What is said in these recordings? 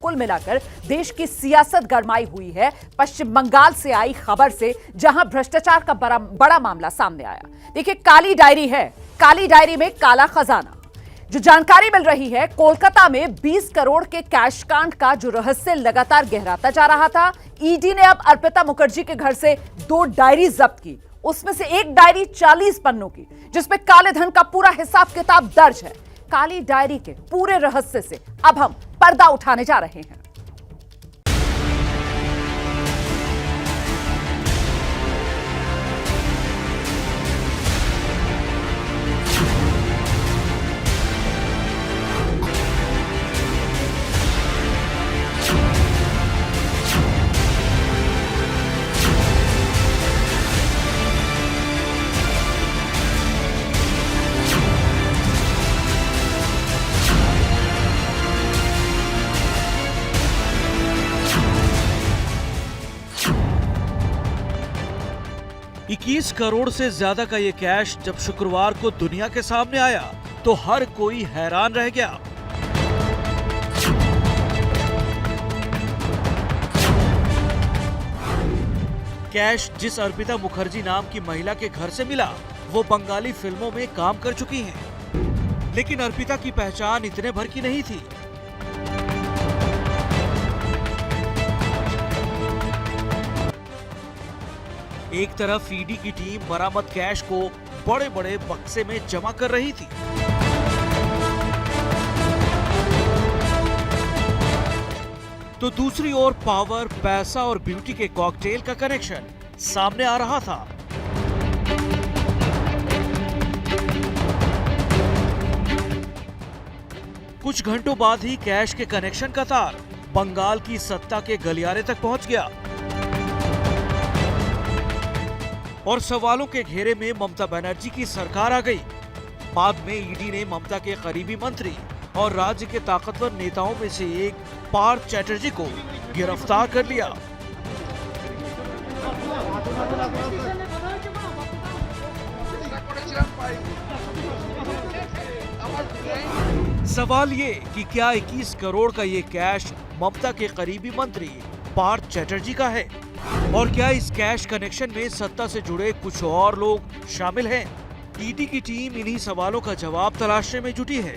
कुल मिलाकर देश की सियासत गरमाई हुई है पश्चिम बंगाल से आई खबर से, जहां भ्रष्टाचार का बड़ा मामला सामने आया। देखिए, काली डायरी है, काली डायरी में काला खजाना। जो जानकारी मिल रही है, कोलकाता में 20 करोड़ के कैश कांड का जो रहस्य लगातार गहराता जा रहा था, ईडी ने अब अर्पिता मुखर्जी के घर से 2 डायरी जब्त की। उसमें से एक डायरी 40 पन्नों की, जिसमें काले धन का पूरा हिसाब किताब दर्ज है। काली डायरी के पूरे रहस्य से अब हम पर्दा उठाने जा रहे हैं। $21 करोड़ से ज्यादा का ये कैश जब शुक्रवार को दुनिया के सामने आया तो हर कोई हैरान रह गया। कैश जिस अर्पिता मुखर्जी नाम की महिला के घर से मिला, वो बंगाली फिल्मों में काम कर चुकी हैं। लेकिन अर्पिता की पहचान इतने भर की नहीं थी। एक तरफ ईडी की टीम बरामद कैश को बड़े बड़े बक्से में जमा कर रही थी, तो दूसरी ओर पावर, पैसा और ब्यूटी के कॉकटेल का कनेक्शन सामने आ रहा था। कुछ घंटों बाद ही कैश के कनेक्शन का तार बंगाल की सत्ता के गलियारे तक पहुंच गया और सवालों के घेरे में ममता बनर्जी की सरकार आ गई। बाद में ईडी ने ममता के करीबी मंत्री और राज्य के ताकतवर नेताओं में से एक पार्थ चैटर्जी को गिरफ्तार कर लिया। सवाल ये कि क्या 21 करोड़ का ये कैश ममता के करीबी मंत्री पार्थ चैटर्जी का है, और क्या इस कैश कनेक्शन में सत्ता से जुड़े कुछ और लोग शामिल हैं? ईडी की टीम इन्हीं सवालों का जवाब तलाशने में जुटी है।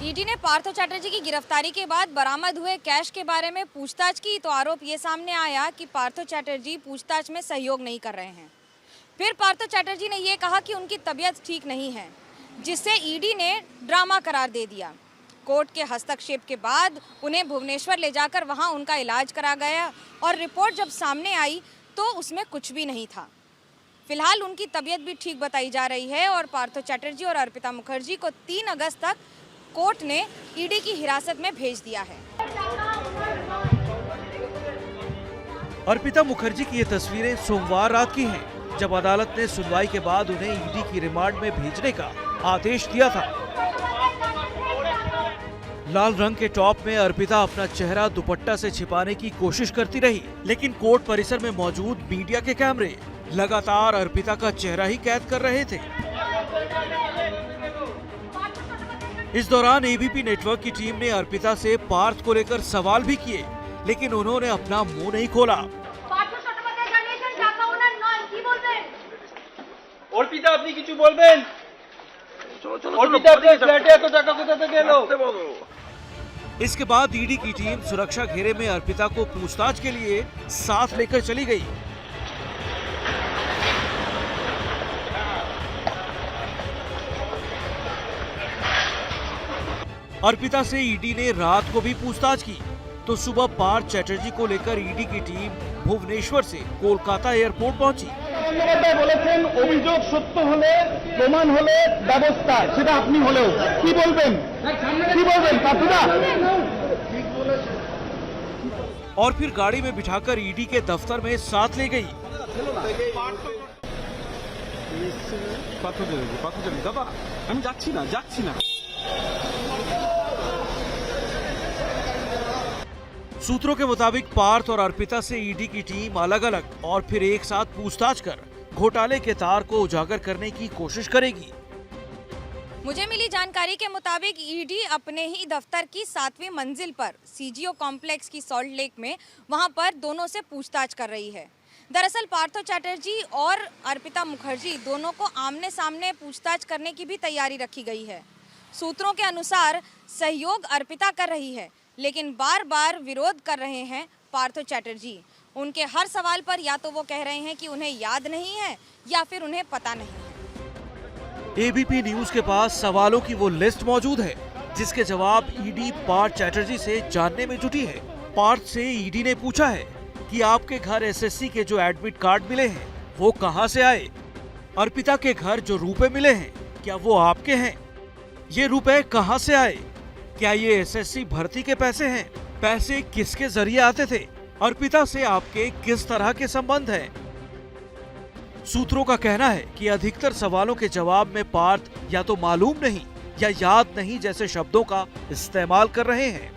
ईडी ने पार्थ चैटर्जी की गिरफ्तारी के बाद बरामद हुए कैश के बारे में पूछताछ की तो आरोप ये सामने आया कि पार्थ चैटर्जी पूछताछ में सहयोग नहीं कर रहे हैं। फिर पार्थ चैटर्जी ने ये कहा कि उनकी तबीयत ठीक नहीं है, जिससे ईडी ने ड्रामा करार दे दिया। कोर्ट के हस्तक्षेप के बाद उन्हें भुवनेश्वर ले जाकर वहां उनका इलाज करा गया और रिपोर्ट जब सामने आई तो उसमें कुछ भी नहीं था। फिलहाल उनकी तबीयत भी ठीक बताई जा रही है और पार्थ चैटर्जी और अर्पिता मुखर्जी को 3 अगस्त तक कोर्ट ने ईडी की हिरासत में भेज दिया है। अर्पिता मुखर्जी की ये तस्वीरें सोमवार रात की हैं, जब अदालत ने सुनवाई के बाद उन्हें ईडी की रिमांड में भेजने का आदेश दिया था। लाल रंग के टॉप में अर्पिता अपना चेहरा दुपट्टा से छिपाने की कोशिश करती रही, लेकिन कोर्ट परिसर में मौजूद मीडिया के कैमरे लगातार अर्पिता का चेहरा ही कैद कर रहे थे। इस दौरान एबीपी नेटवर्क की टीम ने अर्पिता से पार्थ को लेकर सवाल भी किए, लेकिन उन्होंने अपना मुंह नहीं खोला। अर्पिता अपनी किछु बोलबेन? अर्पिता अपने फ्लैटे এত টাকা কোথা থেকে এলো? इसके बाद ईडी की टीम सुरक्षा घेरे में अर्पिता को पूछताछ के लिए साथ लेकर चली गई। अर्पिता से ईडी ने रात को भी पूछताछ की, तो सुबह पार्थ चैटर्जी को लेकर ईडी की टीम भुवनेश्वर से कोलकाता एयरपोर्ट पहुंची। বলেছেন অভিযোগ সত্য হলে প্রমাণ হলে ব্যবস্থা, সেটা আপনি হলেও কি বলবেন? কি বলবেন পার্থদা? और फिर गाड़ी में बिठाकर ईडी के दफ्तर में साथ ले गई। দাদা আমি যাচ্ছি না। सूत्रों के मुताबिक पार्थ और अर्पिता से ईडी की टीम अलग अलग और फिर एक साथ पूछताछ कर घोटाले के तार को उजागर करने की कोशिश करेगी। मुझे मिली जानकारी के मुताबिक ईडी अपने ही दफ्तर की 7वीं मंजिल पर सीजीओ कॉम्प्लेक्स की सॉल्ट लेक में वहां पर दोनों से पूछताछ कर रही है। दरअसल पार्थो चैटर्जी और अर्पिता मुखर्जी दोनों को आमने सामने पूछताछ करने की भी तैयारी रखी गई है। सूत्रों के अनुसार सहयोग अर्पिता कर रही है, लेकिन बार बार विरोध कर रहे हैं पार्थो चैटर्जी। उनके हर सवाल पर या तो वो कह रहे हैं कि उन्हें याद नहीं है या फिर उन्हें पता नहीं है। एबीपी न्यूज के पास सवालों की वो लिस्ट मौजूद है जिसके जवाब ईडी पार्थ चैटर्जी से जानने में जुटी है। पार्थ से ईडी ने पूछा है कि आपके घर एसएससी के जो एडमिट कार्ड मिले हैं वो कहां से आए? अर्पिता के घर जो रुपए मिले हैं क्या वो आपके हैं? ये रुपए कहां से आए? क्या ये एसएससी भर्ती के पैसे हैं? पैसे किसके जरिए आते थे? अर्पिता से आपके किस तरह के संबंध हैं? सूत्रों का कहना है कि अधिकतर सवालों के जवाब में पार्थ या तो मालूम नहीं या याद नहीं जैसे शब्दों का इस्तेमाल कर रहे हैं।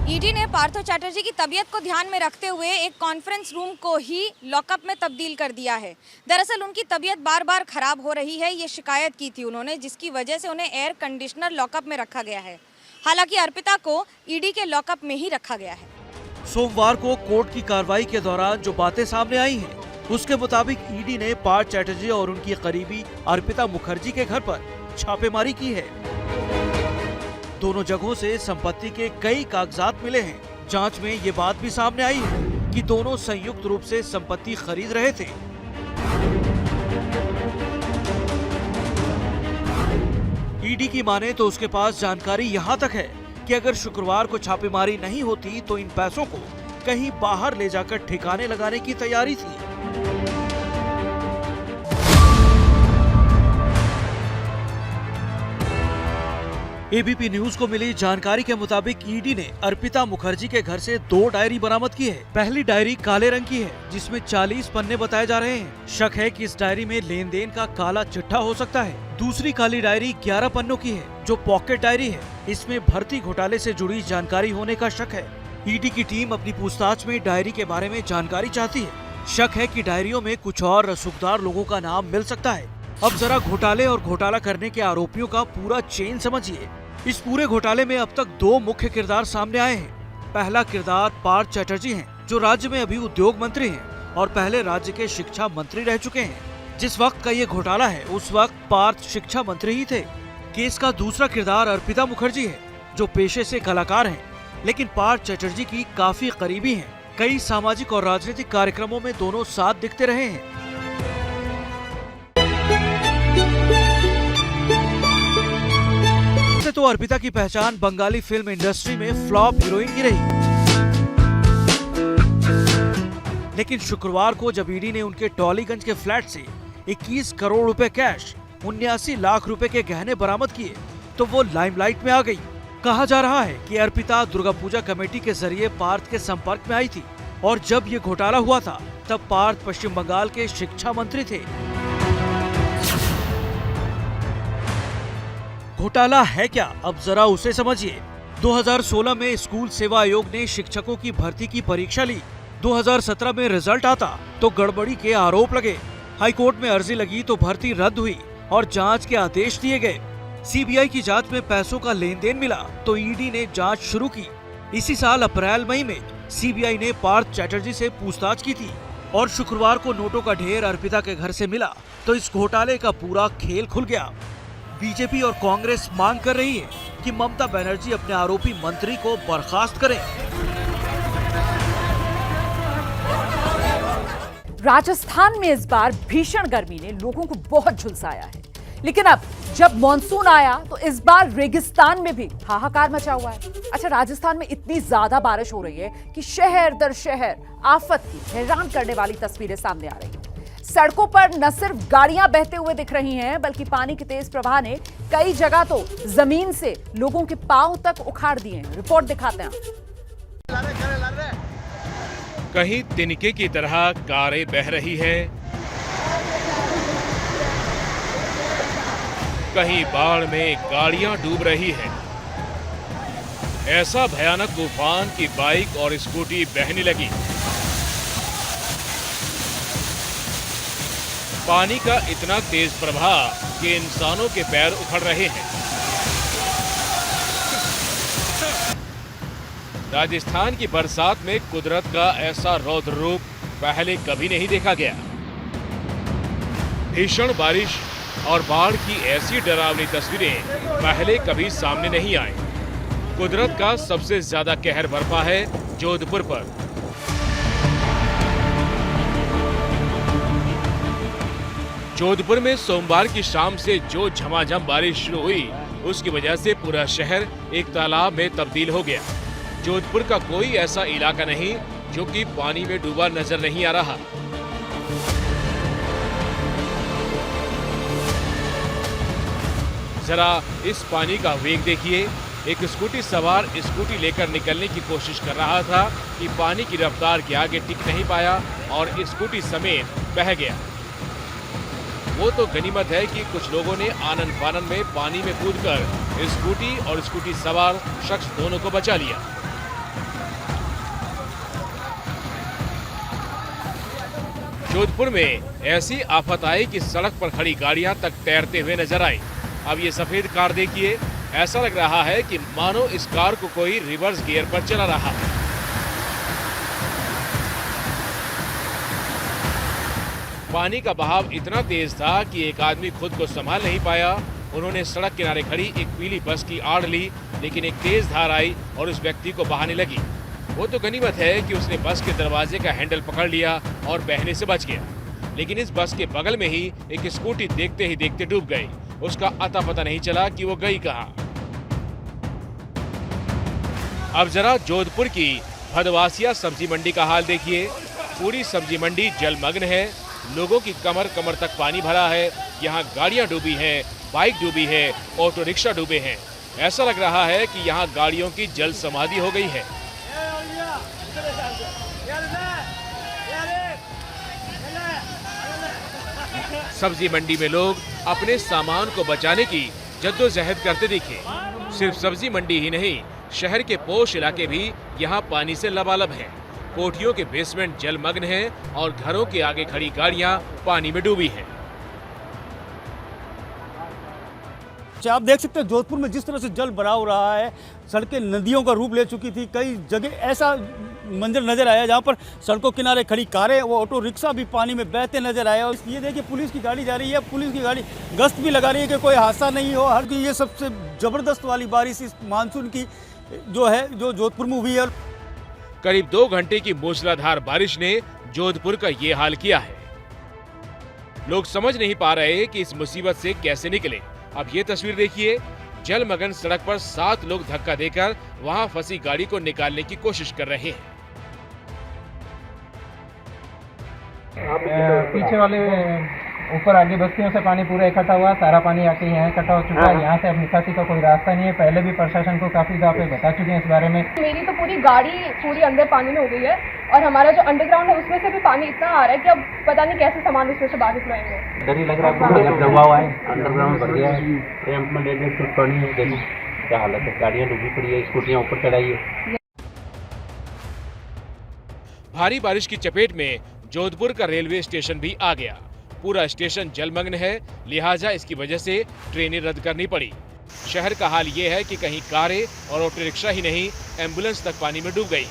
ईडी ने पार्थो चैटर्जी की तबीयत को ध्यान में रखते हुए एक कॉन्फ्रेंस रूम को ही लॉकअप में तब्दील कर दिया है। दरअसल उनकी तबीयत बार बार खराब हो रही है, ये शिकायत की थी उन्होंने, जिसकी वजह से उन्हें एयर कंडीशनर लॉकअप में रखा गया है। हालांकि अर्पिता को ईडी के लॉकअप में ही रखा गया है। सोमवार को कोर्ट की कार्रवाई के दौरान जो बातें सामने आई हैं, उसके मुताबिक ईडी ने पार्थ चैटर्जी और उनकी करीबी अर्पिता मुखर्जी के घर पर छापेमारी की है। दोनों जगहों से संपत्ति के कई कागजात मिले हैं। जांच में ये बात भी सामने आई है कि दोनों संयुक्त रूप से संपत्ति खरीद रहे थे। ईडी की माने तो उसके पास जानकारी यहाँ तक है कि अगर शुक्रवार को छापेमारी नहीं होती तो इन पैसों को कहीं बाहर ले जाकर ठिकाने लगाने की तैयारी थी। एबीपी न्यूज को मिली जानकारी के मुताबिक ईडी ने अर्पिता मुखर्जी के घर से 2 डायरी बरामद की है। पहली डायरी काले रंग की है जिसमें 40 पन्ने बताए जा रहे हैं। शक है कि इस डायरी में लेन देन का काला चिट्ठा हो सकता है। दूसरी काली डायरी 11 पन्नों की है जो पॉकेट डायरी है। इसमें भर्ती घोटाले से जुड़ी जानकारी होने का शक है। ईडी की टीम अपनी पूछताछ में डायरी के बारे में जानकारी चाहती है। शक है कि डायरियों में कुछ और रसूखदार लोगों का नाम मिल सकता है। अब जरा घोटाले और घोटाला करने के आरोपियों का पूरा चेन समझिए। इस पूरे घोटाले में अब तक 2 मुख्य किरदार सामने आए हैं। पहला किरदार पार्थ चैटर्जी हैं, जो राज्य में अभी उद्योग मंत्री हैं और पहले राज्य के शिक्षा मंत्री रह चुके हैं। जिस वक्त का ये घोटाला है उस वक्त पार्थ शिक्षा मंत्री ही थे। केस का दूसरा किरदार अर्पिता मुखर्जी है, जो पेशे से कलाकार हैं, लेकिन पार्थ चैटर्जी की काफी करीबी हैं। कई सामाजिक और राजनीतिक कार्यक्रमों में दोनों साथ दिखते रहे हैं। तो अर्पिता की पहचान बंगाली फिल्म इंडस्ट्री में फ्लॉप हीरोइन की रही, लेकिन शुक्रवार को जब ईडी ने उनके टॉलीगंज के फ्लैट से 21 करोड़ रुपए कैश, 79 लाख रुपए के गहने बरामद किए तो वो लाइमलाइट में आ गई। कहा जा रहा है कि अर्पिता दुर्गा पूजा कमेटी के जरिए पार्थ के संपर्क में आई थी और जब ये घोटाला हुआ था तब पार्थ पश्चिम बंगाल के शिक्षा मंत्री थे। घोटाला है क्या, अब जरा उसे समझिए। 2016 में स्कूल सेवा आयोग ने शिक्षकों की भर्ती की परीक्षा ली। 2017 में रिजल्ट आता तो गड़बड़ी के आरोप लगे। हाईकोर्ट में अर्जी लगी तो भर्ती रद्द हुई और जांच के आदेश दिए गए। सीबीआई की जांच में पैसों का लेन देन मिला तो ईडी ने जांच शुरू की। इसी साल अप्रैल मई में सीबीआई ने पार्थ चैटर्जी से पूछताछ की थी और शुक्रवार को नोटों का ढेर अर्पिता के घर से मिला तो इस घोटाले का पूरा खेल खुल गया। बीजेपी और कांग्रेस मांग कर रही है कि ममता बनर्जी अपने आरोपी मंत्री को बर्खास्त करें। राजस्थान में इस बार भीषण गर्मी ने लोगों को बहुत झुलसाया है, लेकिन अब जब मॉनसून आया तो इस बार रेगिस्तान में भी हाहाकार मचा हुआ है। अच्छा, राजस्थान में इतनी ज्यादा बारिश हो रही है कि शहर दर शहर आफत की हैरान करने वाली तस्वीरें सामने आ रही हैं। सड़कों पर न सिर्फ गाड़ियां बहते हुए दिख रही हैं, बल्कि पानी के तेज प्रवाह ने कई जगह तो जमीन से लोगों के पांव तक उखाड़ दिए हैं। रिपोर्ट दिखाते हैं। कहीं तिनके की तरह कारें बह रही है, कहीं बाढ़ में गाड़ियां डूब रही है। ऐसा भयानक तूफान कि बाइक और स्कूटी बहने लगी। पानी का इतना तेज प्रवाह कि इंसानों के पैर उखड़ रहे हैं। राजस्थान की बरसात में कुदरत का ऐसा रौद्र रूप पहले कभी नहीं देखा गया। भीषण बारिश और बाढ़ की ऐसी डरावनी तस्वीरें पहले कभी सामने नहीं आई। कुदरत का सबसे ज्यादा कहर बरपा है जोधपुर पर। जोधपुर में सोमवार की शाम से जो झमाझम बारिश शुरू हुई, उसकी वजह से पूरा शहर एक तालाब में तब्दील हो गया। जोधपुर का कोई ऐसा इलाका नहीं जो कि पानी में डूबा नजर नहीं आ रहा। जरा इस पानी का वेग देखिए। एक स्कूटी सवार स्कूटी लेकर निकलने की कोशिश कर रहा था कि पानी की रफ्तार के आगे टिक नहीं पाया और स्कूटी समेत बह गया। वो तो गनीमत है कि कुछ लोगों ने आनन फानन में पानी में कूदकर स्कूटी और स्कूटी सवार शख्स दोनों को बचा लिया। जोधपुर में ऐसी आफत आई कि सड़क पर खड़ी गाड़ियां तक तैरते हुए नजर आई। अब ये सफेद कार देखिए, ऐसा लग रहा है कि मानो इस कार को कोई रिवर्स गियर पर चला रहा है। पानी का बहाव इतना तेज था कि एक आदमी खुद को संभाल नहीं पाया। उन्होंने सड़क किनारे खड़ी एक पीली बस की आड़ ली, लेकिन एक तेज धार आई और उस व्यक्ति को बहाने लगी। वो तो गनीमत है कि उसने बस के दरवाजे का हैंडल पकड़ लिया और बहने से बच गया। लेकिन इस बस के बगल में ही एक स्कूटी देखते ही देखते डूब गई। उसका अता पता नहीं चला कि वो गई कहां। अब जरा जोधपुर की भदवासिया सब्जी मंडी का हाल देखिए। पूरी सब्जी मंडी जलमग्न है। लोगों की कमर कमर तक पानी भरा है। यहाँ गाड़ियां डूबी हैं, बाइक डूबी है, ऑटो रिक्शा डूबे हैं। ऐसा लग रहा है कि यहाँ गाड़ियों की जल समाधि हो गई है। सब्जी मंडी में लोग अपने सामान को बचाने की जद्दोजहद करते दिखे। सिर्फ सब्जी मंडी ही नहीं, शहर के पोश इलाके भी यहाँ पानी से लबालब हैं। कोठियों के बेसमेंट जलमग्न हैं और घरों के आगे खड़ी गाड़ियां पानी में डूबी हैं। आप देख सकते हैं जोधपुर में जिस तरह से जल भराव रहा है, सड़कें नदियों का रूप ले चुकी थी। कई जगह ऐसा मंजर नजर आया जहां पर सड़कों किनारे खड़ी कारें, वो ऑटो रिक्शा भी पानी में बहते नजर आए। और ये देखिए पुलिस की गाड़ी जा रही है, पुलिस की गाड़ी गश्त भी लगा रही है कि कोई हादसा नहीं हो। हर ये सबसे जबरदस्त वाली बारिश इस मानसून की जो जोधपुर में हुई है। करीब 2 घंटे की मूसलाधार बारिश ने जोधपुर का ये हाल किया है। लोग समझ नहीं पा रहे कि इस मुसीबत से कैसे निकले। अब ये तस्वीर देखिए, जलमग्न सड़क पर 7 लोग धक्का देकर वहां फंसी गाड़ी को निकालने की कोशिश कर रहे हैं। पीछे वाले ऊपर आगे बस्तियों से पानी पूरा इकट्ठा हुआ, सारा पानी आके यहाँ इकट्ठा हो चुका है। यहाँ से अब निकासी का कोई रास्ता नहीं है। पहले भी प्रशासन को काफी दफे बता चुके हैं इस बारे में। मेरी तो पूरी गाड़ी पूरी अंदर पानी में हो गई है और हमारा जो अंडरग्राउंड है उसमें से भी पानी इतना आ रहा है कि अब पता नहीं कैसे सामान उसमें से बाहर निकलेंगे। डर ही लग रहा है, दबा हुआ है, अंडरग्राउंड भर गया है, रैंप में 1.5 फुट पानी है। देखो क्या हालत है, गाड़ियाँ डूबी पड़ी है, स्कूटियाँ ऊपर चढ़ाई है। भारी बारिश की चपेट में जोधपुर का रेलवे स्टेशन भी आ गया। पूरा स्टेशन जलमग्न है, लिहाजा इसकी वजह से ट्रेनें रद्द करनी पड़ी। शहर का हाल ये है कि कहीं कारें और ऑटो रिक्शा ही नहीं, एम्बुलेंस तक पानी में डूब गई।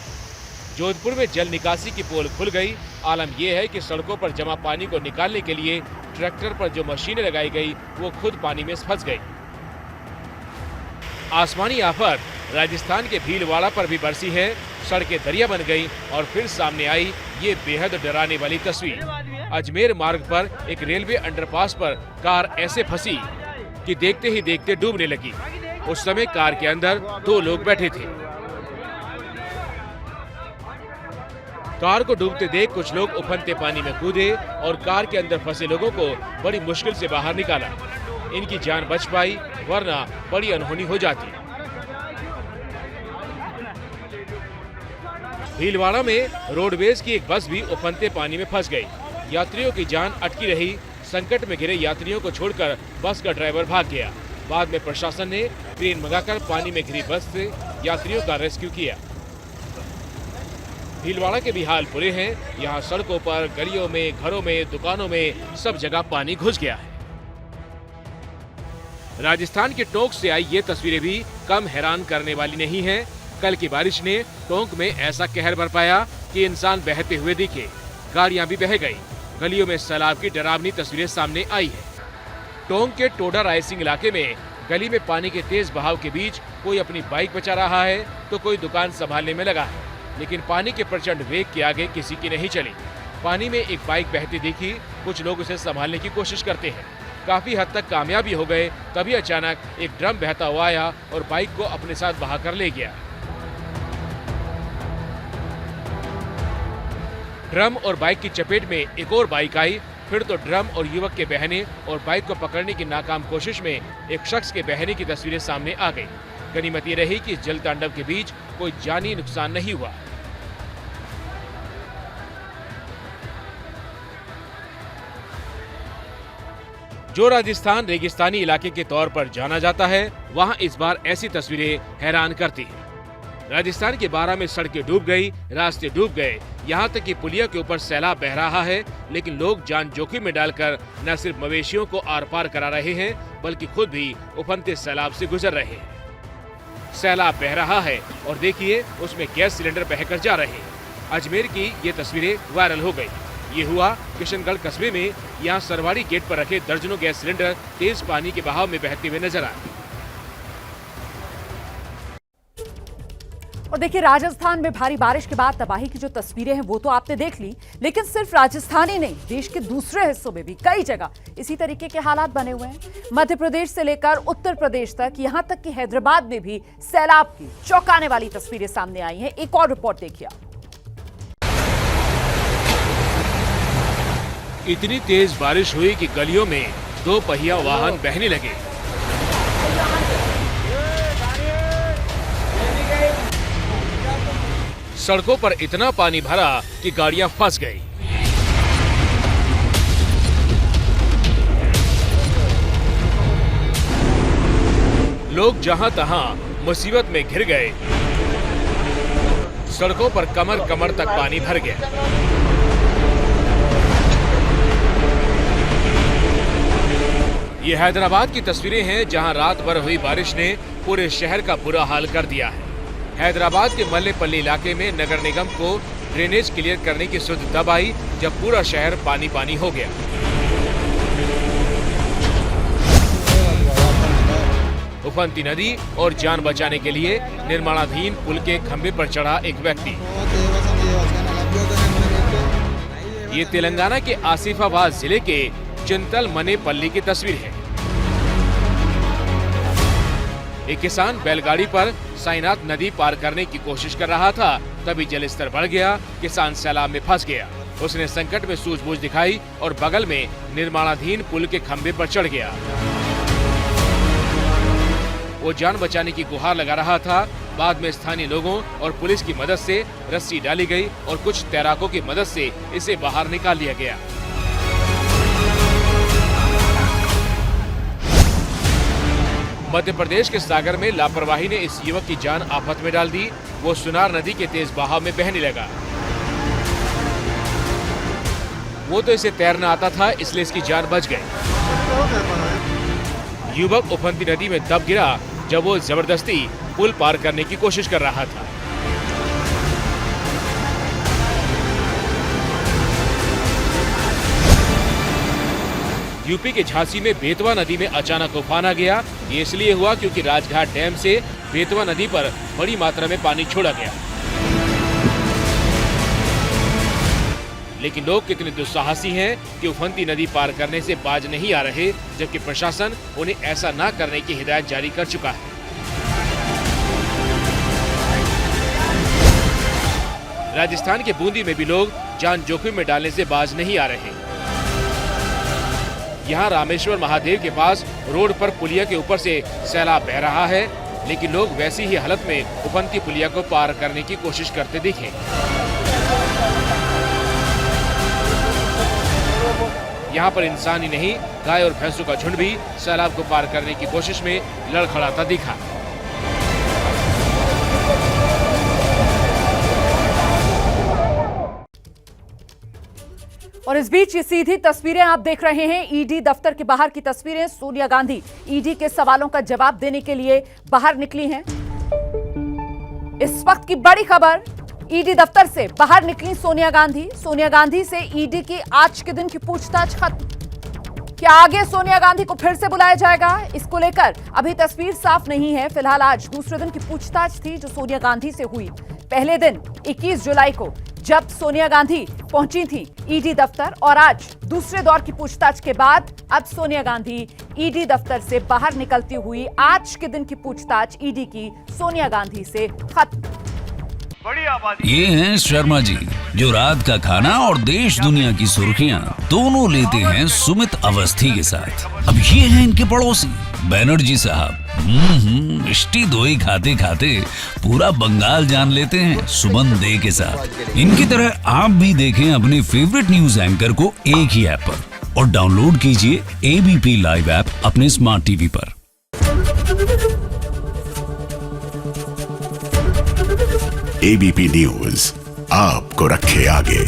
जोधपुर में जल निकासी की पोल खुल गई। आलम यह है कि सड़कों पर जमा पानी को निकालने के लिए ट्रैक्टर पर जो मशीनें लगाई गई वो खुद पानी में फंस गई। आसमानी आफत राजस्थान के भीलवाड़ा पर भी बरसी है। सड़कें दरिया बन गई और फिर सामने आई ये बेहद डराने वाली तस्वीर। अजमेर मार्ग पर एक रेलवे अंडरपास पर कार ऐसे फंसी कि देखते ही देखते डूबने लगी। उस समय कार के अंदर 2 लोग बैठे थे। कार को डूबते देख कुछ लोग उफनते पानी में कूदे और कार के अंदर फंसे लोगों को बड़ी मुश्किल से बाहर निकाला। इनकी जान बच पाई, वरना बड़ी अनहोनी हो जाती। भीलवाड़ा में रोडवेज की एक बस भी उफनते पानी में फंस गई। यात्रियों की जान अटकी रही। संकट में घिरे यात्रियों को छोड़कर बस का ड्राइवर भाग गया। बाद में प्रशासन ने क्रेन मंगाकर पानी में घिरी बस से यात्रियों का रेस्क्यू किया। भीलवाड़ा के भी हाल बुरे हैं। यहाँ सड़कों पर, गलियों में, घरों में, दुकानों में सब जगह पानी घुस गया है। राजस्थान के टोंक से आई ये तस्वीरें भी कम हैरान करने वाली नहीं हैं। कल की बारिश ने टोंक में ऐसा कहर बरपाया कि इंसान बहते हुए दिखे, गाड़ियां भी बह गई, गलियों में सैलाब की डरावनी तस्वीरें सामने आई है। टोंक के टोडा रायसिंह इलाके में गली में पानी के तेज बहाव के बीच कोई अपनी बाइक बचा रहा है तो कोई दुकान संभालने में लगा है, लेकिन पानी के प्रचंड वेग के आगे किसी की नहीं चली। पानी में एक बाइक बहती दिखी, कुछ लोग उसे संभालने की कोशिश करते हैं, काफी हद तक कामयाबी हो गए। तभी अचानक एक ड्रम बहता हुआ आया और बाइक को अपने साथ बहाकर ले गया। ड्रम और बाइक की चपेट में एक और बाइक आई, फिर तो ड्रम और युवक के बहने और बाइक को पकड़ने की नाकाम कोशिश में एक शख्स के बहने की तस्वीरें सामने आ गई। गनीमत ये रही कि इस जल तांडव के बीच कोई जानी नुकसान नहीं हुआ। जो राजस्थान रेगिस्तानी इलाके के तौर पर जाना जाता है, वहां इस बार ऐसी तस्वीरें हैरान करती हैं। राजस्थान के बारा में सड़कें डूब गई, रास्ते डूब गए, यहाँ तक कि पुलिया के ऊपर सैलाब बह रहा है, लेकिन लोग जान जोखिम में डालकर न सिर्फ मवेशियों को आर पार करा रहे हैं, बल्कि खुद भी उफनते सैलाब से गुजर रहे हैं। सैलाब बह रहा है और देखिए उसमें गैस सिलेंडर बहकर जा रहे हैं। अजमेर की ये तस्वीरें वायरल हो गई। ये हुआ किशनगढ़ कस्बे में। यहाँ सरवाड़ी गेट पर रखे दर्जनों गैस सिलेंडर तेज पानी के बहाव में बहते हुए नजर आए। और देखिए, राजस्थान में भारी बारिश के बाद तबाही की जो तस्वीरें हैं वो तो आपने देख ली, लेकिन सिर्फ राजस्थान ही नहीं, देश के दूसरे हिस्सों में भी कई जगह इसी तरीके के हालात बने हुए हैं। मध्य प्रदेश से लेकर उत्तर प्रदेश तक, यहां तक कि हैदराबाद में भी सैलाब की चौंकाने वाली तस्वीरें सामने आई हैं। एक और रिपोर्ट देखिए। इतनी तेज बारिश हुई कि गलियों में 2 पहिया वाहन बहने लगे। सड़कों पर इतना पानी भरा कि गाड़ियां फंस गई। लोग जहां तहां मुसीबत में घिर गए। सड़कों पर कमर कमर तक पानी भर गया। ये हैदराबाद की तस्वीरें हैं, जहां रात भर हुई बारिश ने पूरे शहर का बुरा हाल कर दिया है। हैदराबाद के मल्लेपल्ली इलाके में नगर निगम को ड्रेनेज क्लियर करने की सुध तब आई जब पूरा शहर पानी पानी हो गया। उफनती नदी और जान बचाने के लिए निर्माणाधीन पुल के खंभे पर चढ़ा एक व्यक्ति। ये तेलंगाना के आसिफाबाद जिले के चिंतल मनेपल्ली की तस्वीर है। एक किसान बैलगाड़ी पर साईनाथ नदी पार करने की कोशिश कर रहा था, तभी जलस्तर बढ़ गया। किसान सैलाब में फंस गया। उसने संकट में सूझबूझ दिखाई और बगल में निर्माणाधीन पुल के खंभे पर चढ़ गया। वो जान बचाने की गुहार लगा रहा था। बाद में स्थानीय लोगों और पुलिस की मदद से रस्सी डाली गई और कुछ तैराकों की मदद से इसे बाहर निकाल लिया गया। मध्य प्रदेश के सागर में लापरवाही ने इस युवक की जान आफत में डाल दी। वो सुनार नदी के तेज बहाव में बहने लगा। वो तो इसे तैरना आता था, इसलिए इसकी जान बच गई। युवक उफनती नदी में दब गिरा जब वो जबरदस्ती पुल पार करने की कोशिश कर रहा था। यूपी के झांसी में बेतवा नदी में अचानक उफान आ गया। ये इसलिए हुआ क्योंकि राजघाट डैम से बेतवा नदी पर बड़ी मात्रा में पानी छोड़ा गया। लेकिन लोग कितने दुस्साहसी हैं कि उफनती नदी पार करने से बाज नहीं आ रहे, जबकि प्रशासन उन्हें ऐसा न करने की हिदायत जारी कर चुका है। राजस्थान के बूंदी में भी लोग जान जोखिम में डालने से बाज नहीं आ रहे। यहाँ रामेश्वर महादेव के पास रोड पर पुलिया के ऊपर से सैलाब बह रहा है, लेकिन लोग वैसी ही हालत में उफनती पुलिया को पार करने की कोशिश करते दिखे। यहाँ पर इंसान ही नहीं, गाय और भैंसों का झुंड भी सैलाब को पार करने की कोशिश में लड़खड़ाता दिखा। और इस बीच ये सीधी तस्वीरें आप देख रहे हैं ईडी दफ्तर के बाहर की तस्वीरें। सोनिया गांधी ईडी के सवालों का जवाब देने के लिए बाहर निकली हैं। इस वक्त की बड़ी खबर, ईडी दफ्तर से बाहर निकली सोनिया गांधी। सोनिया गांधी से ईडी की आज के दिन की पूछताछ खत्म। क्या आगे सोनिया गांधी को फिर से बुलाया जाएगा, इसको लेकर अभी तस्वीर साफ नहीं है। फिलहाल आज दूसरे दिन की पूछताछ थी जो सोनिया गांधी से हुई। पहले दिन 21 जुलाई को जब सोनिया गांधी पहुंची थी ईडी दफ्तर, और आज दूसरे दौर की पूछताछ के बाद अब सोनिया गांधी ईडी दफ्तर से बाहर निकलती हुई आज के दिन की पूछताछ ईडी की सोनिया गांधी से खत्म। ये हैं शर्मा जी, जो रात का खाना और देश दुनिया की सुर्खियां दोनों लेते हैं सुमित अवस्थी के साथ। अब ये हैं इनके पड़ोसी बनर्जी साहब। मिष्टी दोई खाते खाते पूरा बंगाल जान लेते हैं सुमन दे के साथ। इनकी तरह आप भी देखें अपने फेवरेट न्यूज एंकर को एक ही ऐप पर, और डाउनलोड कीजिए एबीपी लाइव ऐप अपने स्मार्ट टीवी पर। एबीपी न्यूज आपको रखे आगे।